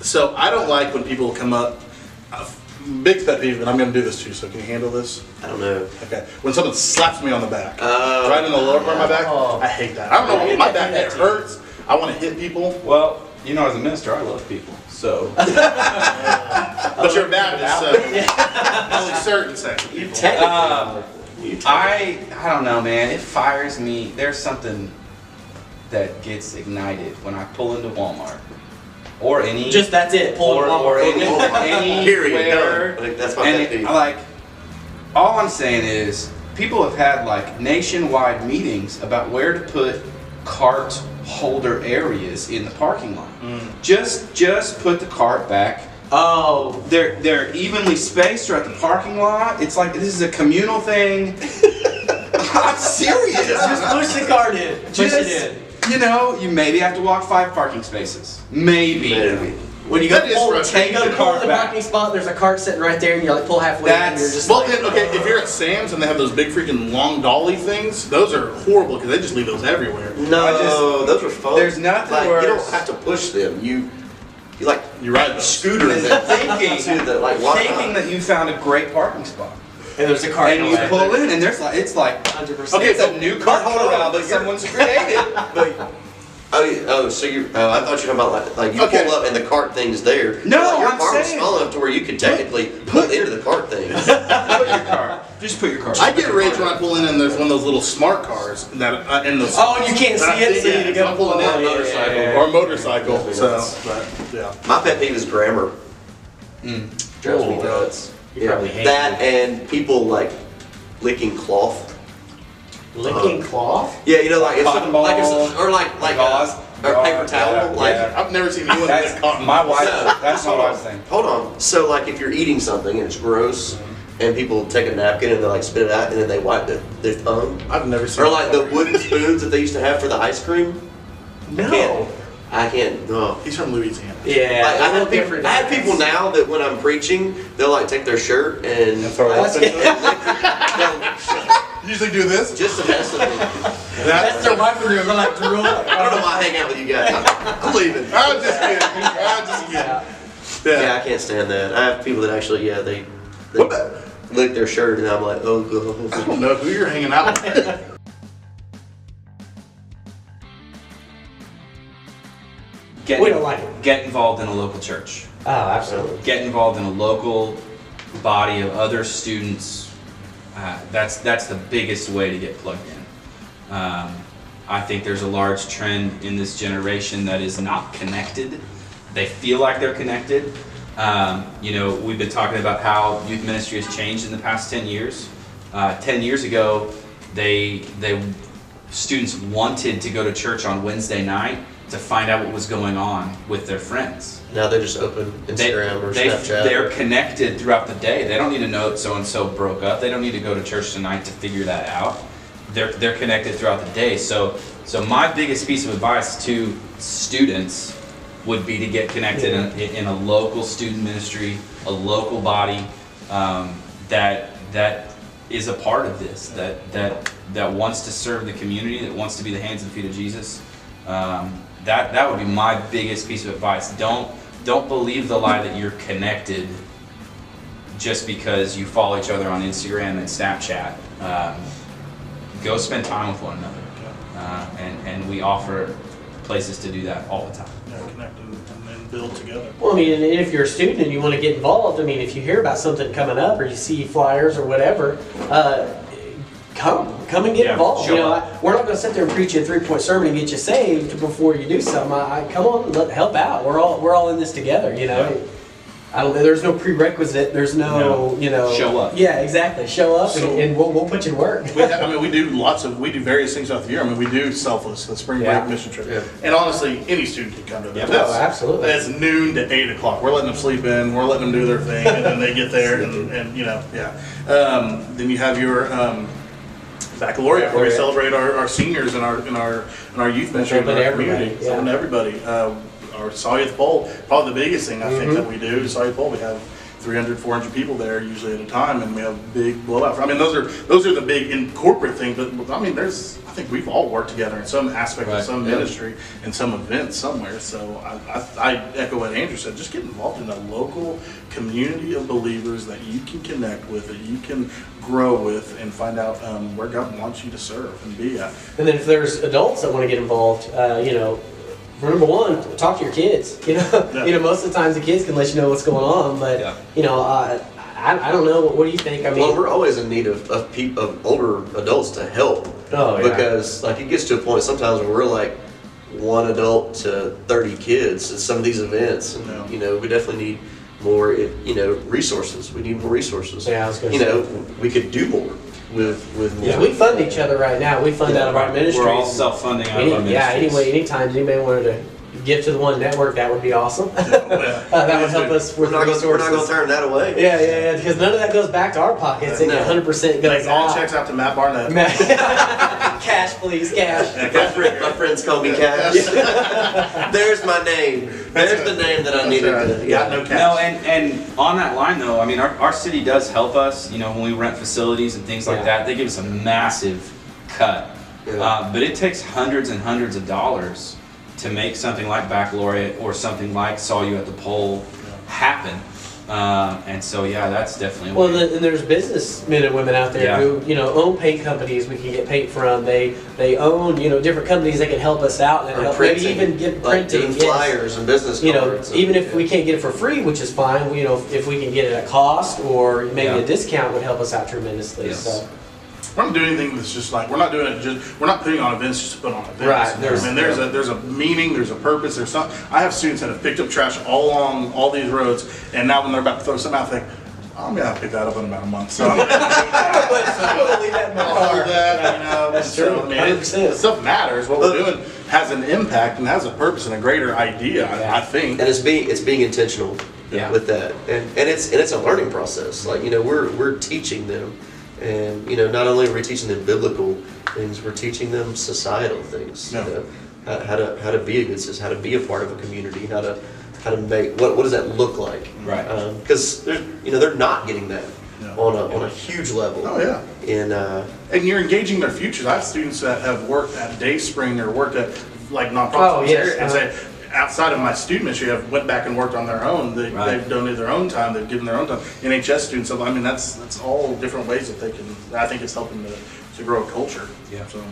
So I don't like when people come up. Big pet peeve, and I'm going to do this too. So can you handle this? I don't know. Okay. When someone slaps me on the back, right in the lower part of my back, I hate that. I don't know. My back it hurts. I want to hit people. Well, you know, as a minister, I love people. So. But you're a Baptist, so only certain sections. I don't know, man. It fires me. There's something that gets ignited when I pull into Walmart. Or any, just that's it. Or any period. Like, that's my pet peeve. Like, all I'm saying is, people have had like nationwide meetings about where to put cart holder areas in the parking lot. Just put the cart back. Oh, they're evenly spaced throughout the parking lot. It's like this is a communal thing. I'm serious. Just push the cart in. Push it in. You know, you maybe have to walk 5 parking spaces. Maybe. When you go to pull the parking spot, there's a cart sitting right there, and you like pull halfway. And you're just okay. If you're at Sam's and they have those big freaking long dolly things, those are horrible because they just leave those everywhere. No, those are fun. There's nothing like, worse. You don't have to push them. You ride scooter them thinking that you found a great parking spot. And there's a cart. And you pull in, and there's like it's like 100%. Okay, it's a new cart holder around that someone's created. So you? I thought you were talking about like you pull up and the cart thing's there. No, like, your I'm car was saying small enough to where you could technically pull into the cart thing. Just put your car. I get rage when I pull in and there's one of those little smart cars that in those. Oh, you can't see it, so you need to go pulling in or motorcycle. My pet peeve is grammar. Drives me nuts. You probably hate that and people like licking cloth. Licking cloth? Yeah, you know, like if cotton like ball, or like gauze, or paper towel. Like I've never seen anyone lick cotton. My wife. That's what I was saying. Hold on. So like if you're eating something and it's gross, and people take a napkin and they like spit it out and then they wipe their tongue. I've never seen. Or like the wooden spoons that they used to have for the ice cream. No. I can't. No. He's from Louisiana. Yeah. Like, I have people now that when I'm preaching, they'll like take their shirt and throw it up into it. Usually do this just to mess with me. That's their wiping room. They're like drool. I don't know why I hang out with you guys. I'm leaving. I'm just kidding. Yeah, I can't stand that. I have people that actually, they lick their shirt, and I'm like, oh god. I don't know who you're hanging out with. We don't like it. Get involved in a local church. Oh, absolutely. Get involved in a local body of other students. That's the biggest way to get plugged in. I think there's a large trend in this generation that is not connected. They feel like they're connected. You know, we've been talking about how youth ministry has changed in the past 10 years. 10 years ago, students wanted to go to church on Wednesday night to find out what was going on with their friends. Now they just open Instagram or Snapchat. They're connected throughout the day. They don't need to know that so-and-so broke up. They don't need to go to church tonight to figure that out. They're connected throughout the day. So my biggest piece of advice to students would be to get connected in a local student ministry, a local body that is a part of this, that wants to serve the community, that wants to be the hands and feet of Jesus. That would be my biggest piece of advice. Don't believe the lie that you're connected just because you follow each other on Instagram and Snapchat. Go spend time with one another, and we offer places to do that all the time. Connect and build together. Well, I mean, and if you're a student and you want to get involved, I mean, if you hear about something coming up or you see flyers or whatever, come and get involved. You know, we're not going to sit there and preach you a 3-point sermon and get you saved before you do something. Come on, help out. We're all in this together. You know, Yeah. I don't know. There's no prerequisite. There's no, you know. Show up. Yeah, exactly. Show up and we'll put you to work. We do various things throughout the year. I mean, we do Selfless, the spring break mission trip, and honestly, any student can come to that. Oh, absolutely. It's noon to 8 o'clock. We're letting them sleep in. We're letting them do their thing, and then they get there, and you know, then you have your baccalaureate, where we celebrate our seniors and our youth ministry in our community. It's open to everybody. Our 40th Bowl, probably the biggest thing I think that we do is 40th Bowl. We have 300, 400 people there usually at a time, and we have big blowout. I mean, those are the big in corporate thing, but I mean, I think we've all worked together in some aspect of some ministry in some event somewhere. So I echo what Andrew said. Just get involved in a local community of believers that you can connect with, that you can grow with, and find out where God wants you to serve and be at. And then if there's adults that want to get involved, number one, talk to your kids. Most of the times the kids can let you know what's going on, but I don't know. What do you think? I mean, well, we're always in need of older adults to help. Oh, yeah. Because like it gets to a point sometimes where we're like one adult to 30 kids at some of these events, and we definitely need more resources. We need more resources. Yeah, I was gonna say. We could do more with more. Yeah, we fund each other right now. We fund out of our ministries. We're all self-funding out of our ministries. Yeah, anyway, anytime anybody wanted to give to the OneNetwork, that would be awesome. That would help us with resources. We're not going to turn that away. Yeah, because none of that goes back to our pockets. And 100% goes all out. checks out to Matt Barnett. Cash, please, cash. My friends call me Cash. There's my name. There's the name that I needed. Got no cash. No, and on that line though, I mean, our city does help us. When we rent facilities and things like that, they give us a massive cut. Yeah. But it takes hundreds and hundreds of dollars to make something like Baccalaureate or something like Saw You at the Pole happen. And so, that's definitely a way. And there's businessmen and women out there who, own paint companies we can get paint from. They own, different companies that can help us out and help maybe even get printing. Like flyers and business cards. Even if we can't get it for free, which is fine, if we can get it at cost or maybe a discount would help us out tremendously. Yes. So. We're not doing anything that's just like, we're not putting on events just to put on events. Right. There's a meaning, there's a purpose, there's something. I have students that have picked up trash all along all these roads, and now when they're about to throw something out, they think, I'm gonna have to pick that up in about a month. So I'm gonna leave that in my car. That's true. I mean, 100%. Stuff matters. What we're doing has an impact and has a purpose and a greater idea. I think. And it's being intentional with that, and it's a learning process. Like we're teaching them. And not only are we teaching them biblical things, we're teaching them societal things. How to be a good citizen, how to be a part of a community, how to make what does that look like? Right. Because they're not getting that on a huge level. Oh yeah. And you're engaging their futures. I have students that have worked at Dayspring or worked at like nonprofits and say, outside of my student ministry, have went back and worked on their own. They've donated their own time. They've given their own time. NHS students. So I mean, that's all different ways that they can. I think it's helping to grow a culture. Yeah. So.